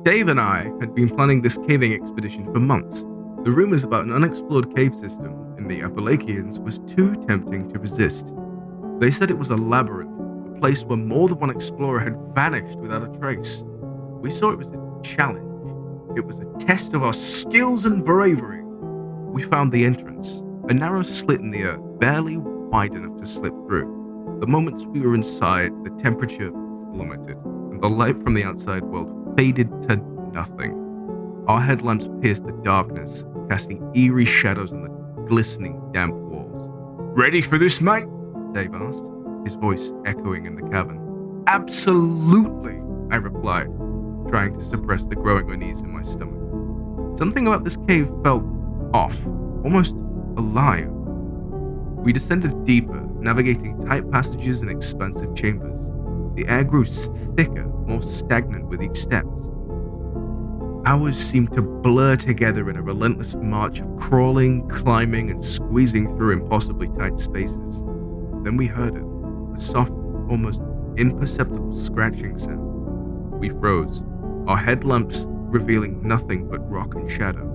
Dave and I had been planning this caving expedition for months. The rumors about an unexplored cave system in the Appalachians was too tempting to resist. They said it was a labyrinth, a place where more than one explorer had vanished without a trace. We saw it was a challenge. It was a test of our skills and bravery. We found the entrance, a narrow slit in the earth, barely wide enough to slip through. The moments we were inside, the temperature plummeted, and the light from the outside world faded to nothing. Our headlamps pierced the darkness, casting eerie shadows on the glistening, damp walls. "Ready for this, mate?" Dave asked, his voice echoing in the cavern. "Absolutely," I replied, trying to suppress the growing unease in my stomach. Something about this cave felt off, almost alive. We descended deeper, navigating tight passages and expansive chambers. The air grew thicker, more stagnant with each step. Hours seemed to blur together in a relentless march of crawling, climbing, and squeezing through impossibly tight spaces. Then we heard it, a soft, almost imperceptible scratching sound. We froze, our headlamps revealing nothing but rock and shadow.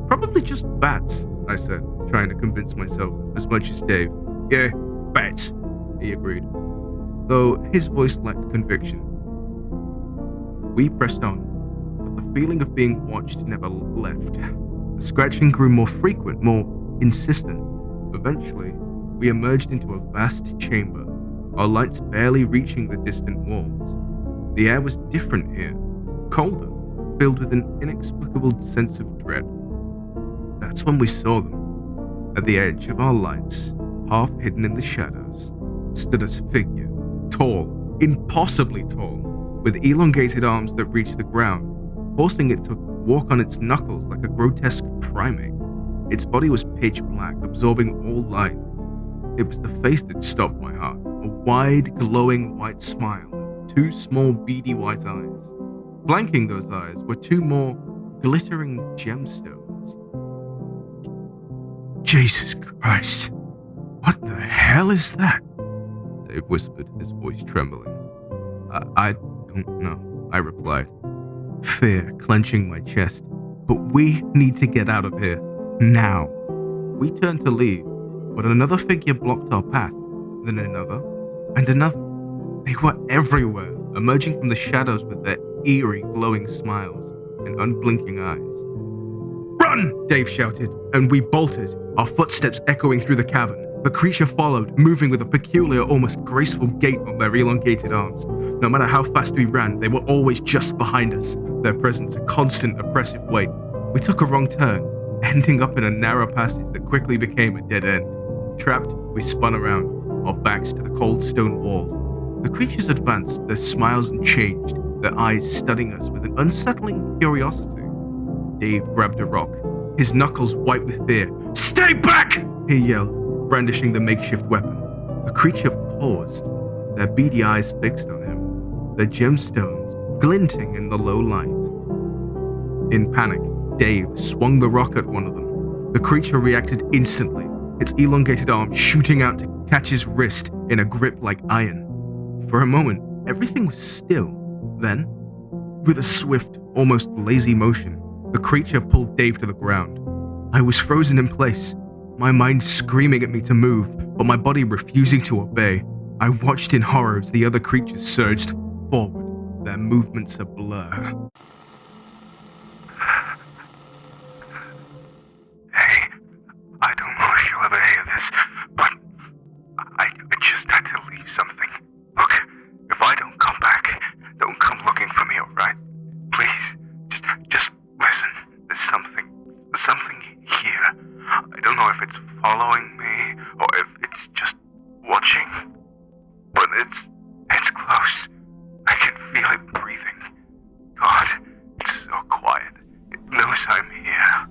"Probably just bats," I said, trying to convince myself as much as Dave. "Yeah, bats," he agreed, though his voice lacked conviction. We pressed on, but the feeling of being watched never left. The scratching grew more frequent, more insistent. Eventually, we emerged into a vast chamber, our lights barely reaching the distant walls. The air was different here, colder, filled with an inexplicable sense of dread. That's when we saw them. At the edge of our lights, half hidden in the shadows, stood a figure, tall, impossibly tall, with elongated arms that reached the ground, forcing it to walk on its knuckles like a grotesque primate. Its body was pitch black, absorbing all light. It was the face that stopped my heart, a wide, glowing white smile, and two small, beady white eyes. Flanking those eyes were two more glittering gemstones. "Jesus Christ, what the hell is that?" Dave whispered, his voice trembling. I don't know," I replied, fear clenching my chest. "But we need to get out of here, now." We turned to leave, but another figure blocked our path, then another, and another. They were everywhere, emerging from the shadows with their eerie, glowing smiles and unblinking eyes. "Run!" Dave shouted, and we bolted, our footsteps echoing through the cavern. The creature followed, moving with a peculiar, almost graceful gait on their elongated arms. No matter how fast we ran, they were always just behind us, their presence a constant, oppressive weight. We took a wrong turn, ending up in a narrow passage that quickly became a dead end. Trapped, we spun around, our backs to the cold stone wall. The creatures advanced, their smiles unchanged, their eyes studying us with an unsettling curiosity. Dave grabbed a rock, his knuckles white with fear. "Stay back!" he yelled, brandishing the makeshift weapon. The creature paused, their beady eyes fixed on him, their gemstones glinting in the low light. In panic, Dave swung the rock at one of them. The creature reacted instantly, its elongated arm shooting out to catch his wrist in a grip like iron. For a moment, everything was still. Then, with a swift, almost lazy motion, the creature pulled Dave to the ground. I was frozen in place, my mind screaming at me to move, but my body refusing to obey. I watched in horror as the other creatures surged forward, their movements a blur. "Hey, I don't know if you'll ever hear this, but I just had to leave something. Look, if I don't come back, don't come looking for me, alright? Please, just listen. There's something here. I don't know if it's following me or if it's just watching, but it's close. I can feel it breathing. God, it's so quiet. It knows I'm here."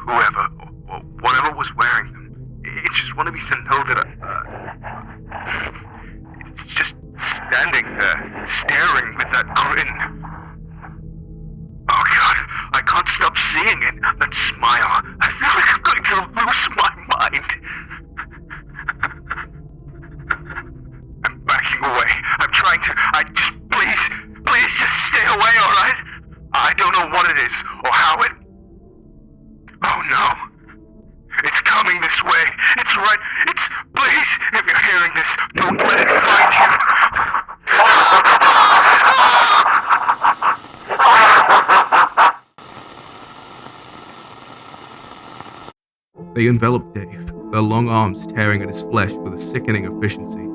whoever or whatever was wearing them, it just wanted me to know that it's just standing there, staring with that grin. Oh God, I can't stop seeing it, that smile. I feel like I'm going to lose my mind. I'm backing away. I'm trying to, please just stay away, alright? I don't know what it is, or how it... Oh no. It's coming this way. It's right. Please, if you're hearing this, don't let it find you. They enveloped Dave, their long arms tearing at his flesh with a sickening efficiency.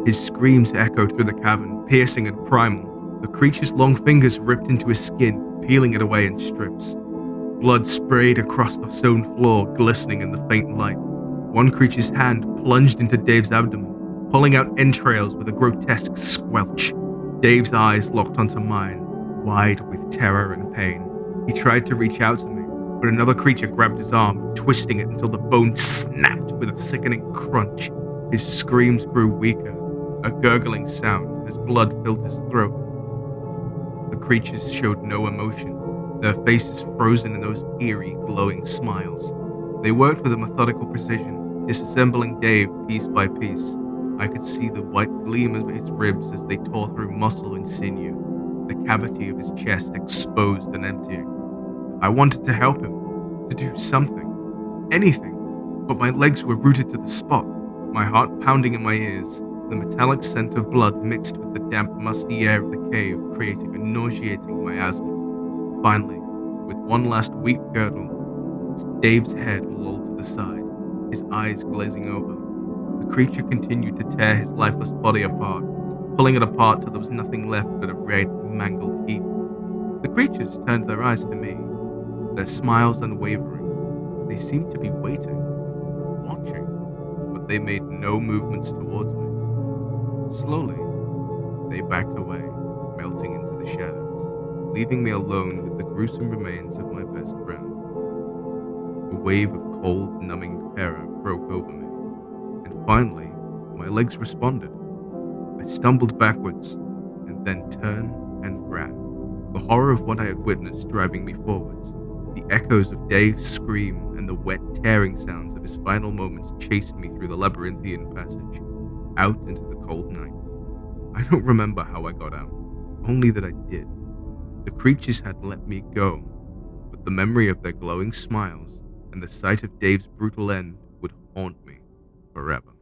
His screams echoed through the cavern, piercing and primal. The creature's long fingers ripped into his skin, peeling it away in strips. Blood sprayed across the stone floor, glistening in the faint light. One creature's hand plunged into Dave's abdomen, pulling out entrails with a grotesque squelch. Dave's eyes locked onto mine, wide with terror and pain. He tried to reach out to me, but another creature grabbed his arm, twisting it until the bone snapped with a sickening crunch. His screams grew weaker, a gurgling sound as blood filled his throat. The creatures showed no emotion, their faces frozen in those eerie, glowing smiles. They worked with a methodical precision, disassembling Dave piece by piece. I could see the white gleam of his ribs as they tore through muscle and sinew, the cavity of his chest exposed and emptying. I wanted to help him, to do something, anything, but my legs were rooted to the spot, my heart pounding in my ears, the metallic scent of blood mixed with the damp, musty air of the cave, creating a nauseating miasma. Finally, with one last weak gurgle, Dave's head lolled to the side, his eyes glazing over. The creature continued to tear his lifeless body apart, pulling it apart till there was nothing left but a red, mangled heap. The creatures turned their eyes to me, their smiles unwavering. They seemed to be waiting, watching, but they made no movements towards me. Slowly, they backed away, melting into the shadows, leaving me alone with the gruesome remains of my best friend. A wave of cold, numbing terror broke over me, and finally, my legs responded. I stumbled backwards, and then turned and ran, the horror of what I had witnessed driving me forwards. The echoes of Dave's scream and the wet, tearing sounds of his final moments chased me through the labyrinthian passage, out into the cold night. I don't remember how I got out, only that I did. The creatures had let me go, but the memory of their glowing smiles and the sight of Dave's brutal end would haunt me forever.